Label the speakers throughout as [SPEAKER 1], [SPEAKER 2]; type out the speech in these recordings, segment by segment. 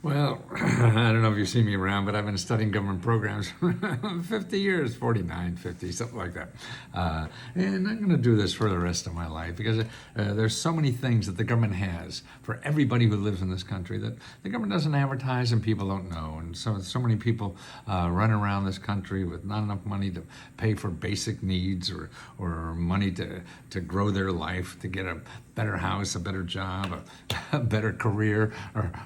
[SPEAKER 1] Well, I don't know if you see me around, but I've been studying government programs for 50 years, 49, 50, something like that. And I'm going to do this for the rest of my life because there's so many things that the government has for everybody who lives in this country that the government doesn't advertise and people don't know. And so many people run around this country with not enough money to pay for basic needs or money to grow their life, to get a better house, a better job, a better career,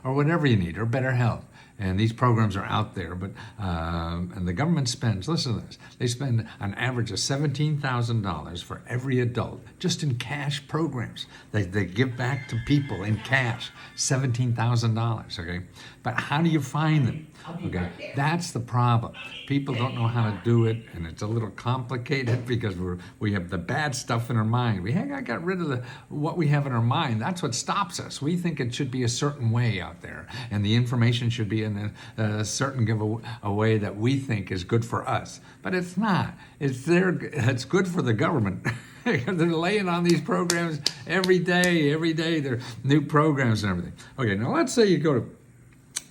[SPEAKER 1] or whatever you need, or better health. And these programs are out there, but and the government spends, listen to this, they spend an average of $17,000 for every adult just in cash programs. They give back to people in cash, $17,000, okay? But how do you find them? Okay, that's the problem. People don't know how to do it, and it's a little complicated because we have the bad stuff in our mind. We got rid of what we have in our mind. That's what stops us. We think it should be a certain way out there, and the information should be in a certain a way that we think is good for us. But it's not. It's good for the government. They're laying on these programs every day. Every day, there are new programs and everything. Okay, now let's say you go to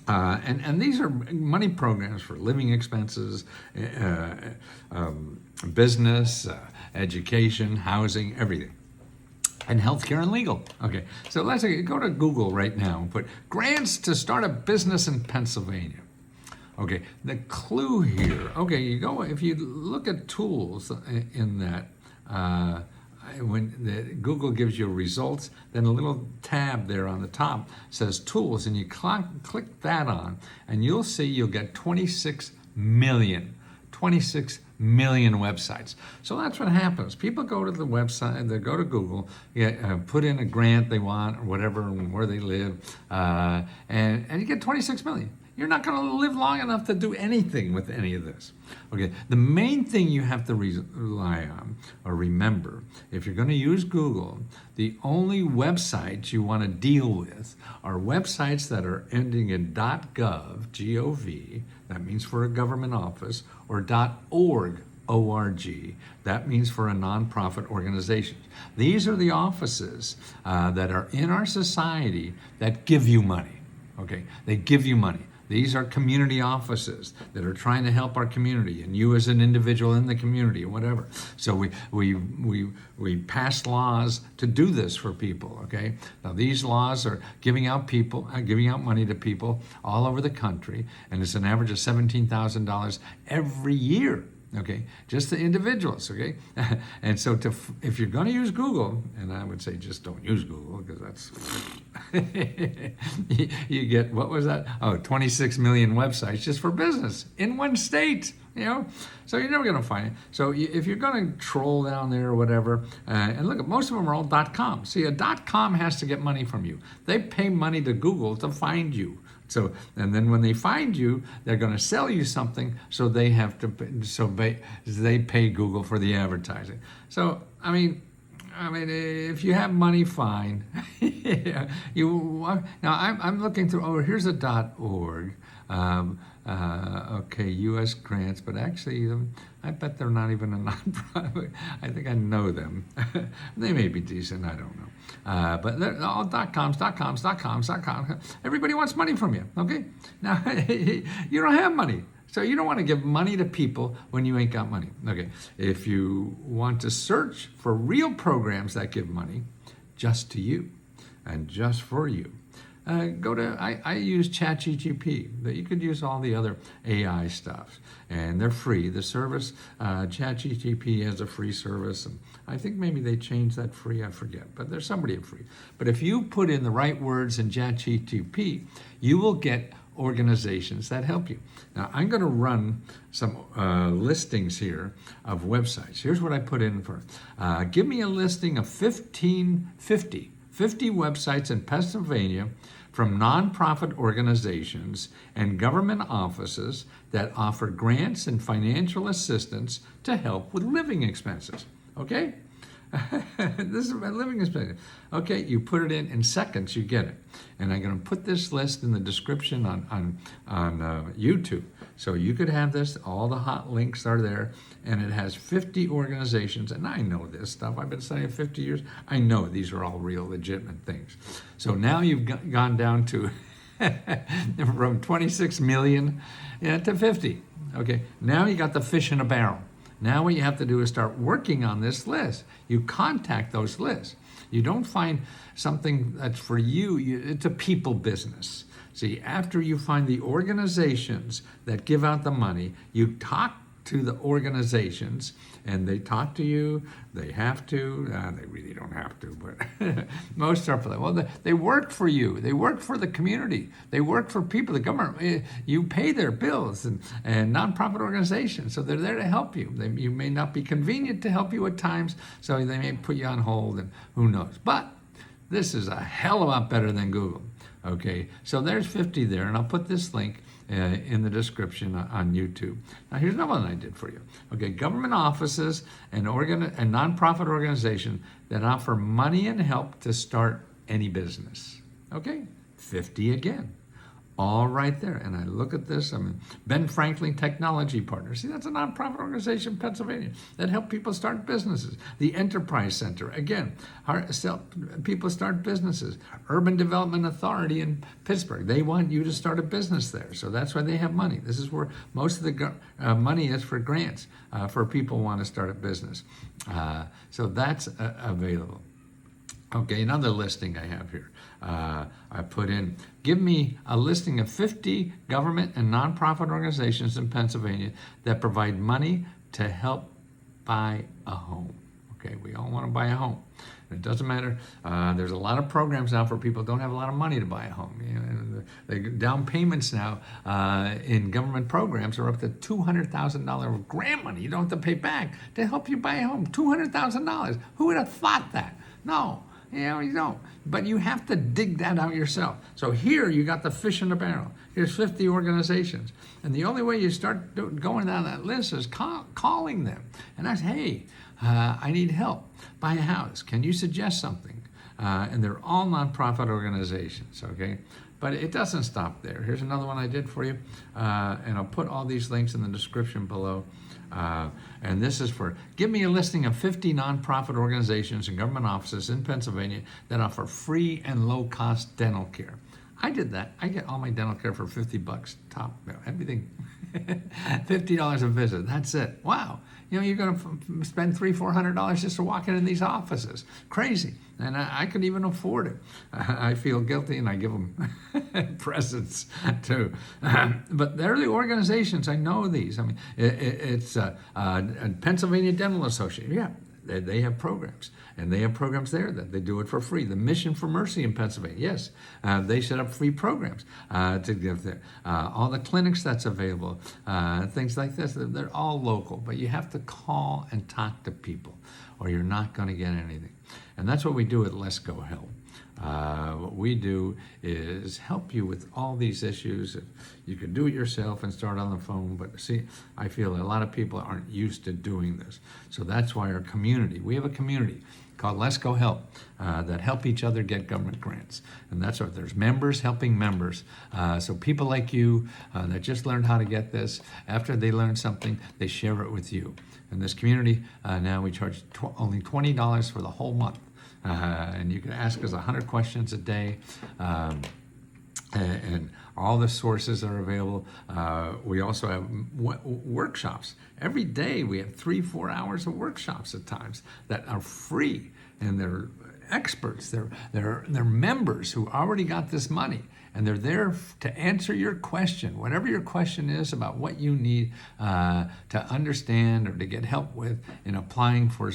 [SPEAKER 1] and these are money programs for living expenses, business, education, housing, everything, and healthcare and legal. Okay, so let's say go to Google right now and put grants to start a business in Pennsylvania. Okay, the clue here. Okay, if you look at tools in that. When Google gives you results, then a little tab there on the top says tools, and you click that on, and you'll see you'll get 26 million websites. So that's what happens. People go to the website, they go to Google, put in a grant they want or whatever, and where they live, and you get 26 million. You're not going to live long enough to do anything with any of this. Okay, the main thing you have to rely on or remember, if you're going to use Google, the only websites you want to deal with are websites that are ending in .gov, G-O-V, that means for a government office, or .org, O-R-G, that means for a nonprofit organization. These are the offices that are in our society that give you money. Okay, they give you money. These are community offices that are trying to help our community and you as an individual in the community or whatever. So we pass laws to do this for people, okay? Now these laws are giving out money to people all over the country, and it's an average of $17,000 every year. Okay, just the individuals, okay? And so if you're going to use Google, and I would say just don't use Google because that's, you get, what was that? Oh, 26 million websites just for business in one state, So you're never going to find it. So if you're going to troll down there or whatever, and look, most of them are all .com. See, a .com has to get money from you. They pay money to Google to find you. So, and then when they find you, they're going to sell you something, so they have to. They pay Google for the advertising. So, I mean, if you have money, fine. Now, I'm looking through. Oh, here's a .org. Okay, U.S. grants, but actually, I bet they're not even a nonprofit. I think I know them. They may be decent. I don't know. But they're all .coms. Everybody wants money from you. Okay, now you don't have money. So you don't want to give money to people when you ain't got money. Okay, if you want to search for real programs that give money just to you and just for you, I use ChatGPT, but you could use all the other AI stuff, and they're free. The service, ChatGPT has a free service, and I think maybe they changed that free, I forget, but there's somebody free. But if you put in the right words in ChatGPT, you will get organizations that help you. Now, I'm going to run some listings here of websites. Here's what I put in first. Give me a listing of 50 websites in Pennsylvania from nonprofit organizations and government offices that offer grants and financial assistance to help with living expenses. Okay? This is my living expenses. Okay, you put it in seconds, you get it. And I'm going to put this list in the description on YouTube. So you could have this, all the hot links are there, and it has 50 organizations, and I know this stuff. I've been studying 50 years. I know these are all real legitimate things. So now you've gone down to from 26 million to 50. Okay, now you got the fish in a barrel. Now what you have to do is start working on this list. You contact those lists. You don't find something that's for you, it's a people business. See, after you find the organizations that give out the money, you talk to the organizations and they talk to you. They have to. They really don't have to, but most are for that. Well, they work for you. They work for the community. They work for people. The government, you pay their bills and nonprofit organizations. So they're there to help you. You may not be convenient to help you at times, so they may put you on hold and who knows. But this is a hell of a lot better than Google. Okay, so there's 50 there, and I'll put this link in the description on YouTube. Now here's another one I did for you. Okay, government offices and nonprofit organizations that offer money and help to start any business. Okay, 50 again. All right there. And I look at this, Ben Franklin Technology Partners. See, that's a nonprofit organization in Pennsylvania that help people start businesses. The Enterprise Center, again, people start businesses. Urban Development Authority in Pittsburgh, they want you to start a business there. So that's why they have money. This is where most of the money is for grants for people who want to start a business. So that's available. Okay, another listing I have here. I put in, give me a listing of 50 government and nonprofit organizations in Pennsylvania that provide money to help buy a home. Okay, we all want to buy a home. It doesn't matter. There's a lot of programs now for people who don't have a lot of money to buy a home. You know, the down payments now in government programs are up to $200,000 of grant money you don't have to pay back to help you buy a home. $200,000. Who would have thought that? No. You don't. But you have to dig that out yourself. So here you got the fish in the barrel. Here's 50 organizations. And the only way you start going down that list is calling them. And I say, hey, I need help. Buy a house. Can you suggest something? And they're all nonprofit organizations, okay? But it doesn't stop there. Here's another one I did for you. And I'll put all these links in the description below. And this is for, give me a listing of 50 nonprofit organizations and government offices in Pennsylvania that offer free and low-cost dental care. I did that. I get all my dental care for $50 top, everything. $50 a visit, that's it. Wow. You know, you're going to spend $300-400 just to walk in these offices. Crazy. And I could even afford it. I feel guilty and I give them presents too. But they're the organizations, I know these. I mean, it's Pennsylvania Dental Association. Yeah, they have programs. And they have programs there that they do it for free. The Mission for Mercy in Pennsylvania, yes, they set up free programs to give there. All the clinics that's available, things like this, they're all local. But you have to call and talk to people or you're not going to get anything. And that's what we do at Let's Go Help. What we do is help you with all these issues. You can do it yourself and start on the phone, but see, I feel a lot of people aren't used to doing this. So that's why our community, we have a community called Let's Go Help that help each other get government grants. And that's what, there's members helping members. So people like you that just learned how to get this, after they learn something, they share it with you. In this community, now we charge only $20 for the whole month. And you can ask us 100 questions a day. And all the sources are available. We also have workshops. Every day we have 3-4 hours of workshops at times that are free, and they're experts. They're members who already got this money, and they're there to answer your question, whatever your question is about what you need to understand or to get help with in applying for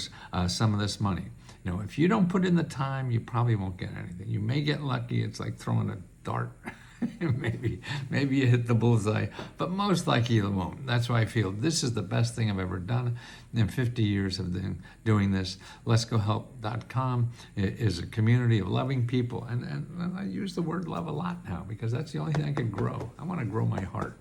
[SPEAKER 1] some of this money. You know, if you don't put in the time, you probably won't get anything. You may get lucky. It's like throwing a dart. maybe you hit the bullseye, but most likely you won't. That's why I feel this is the best thing I've ever done in 50 years of doing this. Let'sGoHelp.com is a community of loving people, and I use the word love a lot now because that's the only thing I can grow. I want to grow my heart.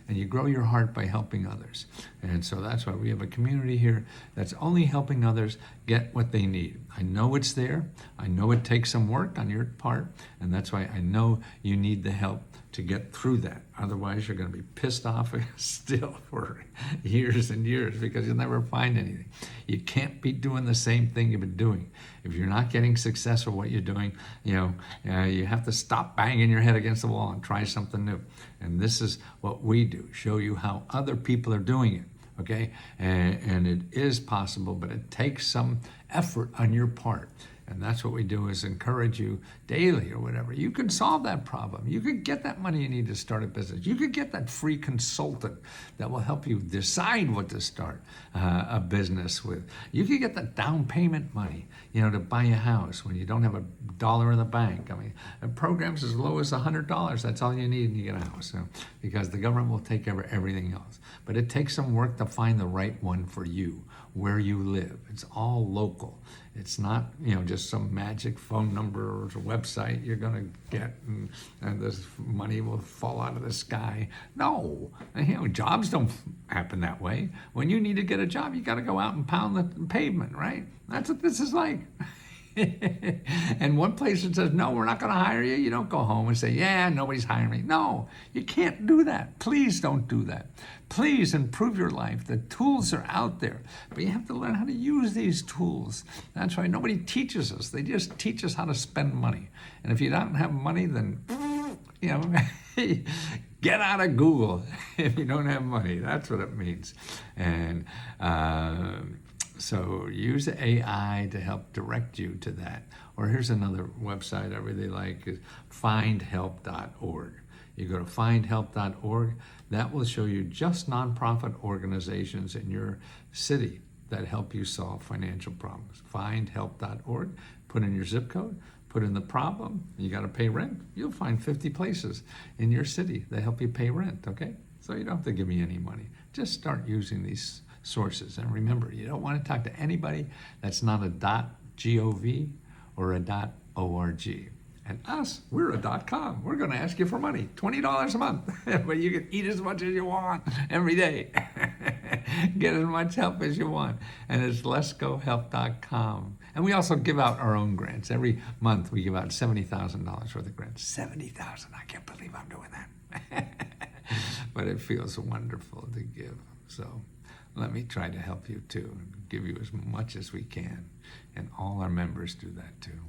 [SPEAKER 1] And you grow your heart by helping others. And so that's why we have a community here that's only helping others get what they need. I know it's there. I know it takes some work on your part. And that's why I know you need the help to get through that. Otherwise, you're going to be pissed off still for years and years because you'll never find anything. You can't be doing the same thing you've been doing. If you're not getting success at what you're doing, you have to stop banging your head against the wall and try something new. And this is what we do, show you how other people are doing it. Okay, and it is possible, but it takes some effort on your part. And that's what we do, is encourage you daily or whatever. You can solve that problem. You could get that money you need to start a business. You could get that free consultant that will help you decide what to start a business with. You could get that down payment money, to buy a house when you don't have a dollar in the bank. I mean, programs as low as $100. That's all you need and you get a house. Because the government will take care of everything else. But it takes some work to find the right one for you, where you live. It's all local. It's not, just some magic phone number or website you're going to get and this money will fall out of the sky. No, jobs don't happen that way. When you need to get a job, you got to go out and pound the pavement, right? That's what this is like. And one place that says, no, we're not going to hire you, you don't go home and say, yeah, nobody's hiring me. No, you can't do that. Please don't do that. Please improve your life. The tools are out there, but you have to learn how to use these tools. That's why nobody teaches us. They just teach us how to spend money. And if you don't have money, then, get out of Google if you don't have money. That's what it means. And, so use AI to help direct you to that. Or here's another website I really like, is findhelp.org. You go to findhelp.org, that will show you just nonprofit organizations in your city that help you solve financial problems. Findhelp.org, put in your zip code, put in the problem, you got to pay rent. You'll find 50 places in your city that help you pay rent, okay? So you don't have to give me any money. Just start using these sources. And remember, you don't want to talk to anybody that's not a .gov or a .org. And us, we're a .com. We're going to ask you for money, $20 a month, but you can eat as much as you want every day. Get as much help as you want. And it's letsgohelp.com. And we also give out our own grants. Every month we give out $70,000 worth of grants. 70,000. I can't believe I'm doing that. But it feels wonderful to give. So let me try to help you too, and give you as much as we can. And all our members do that too.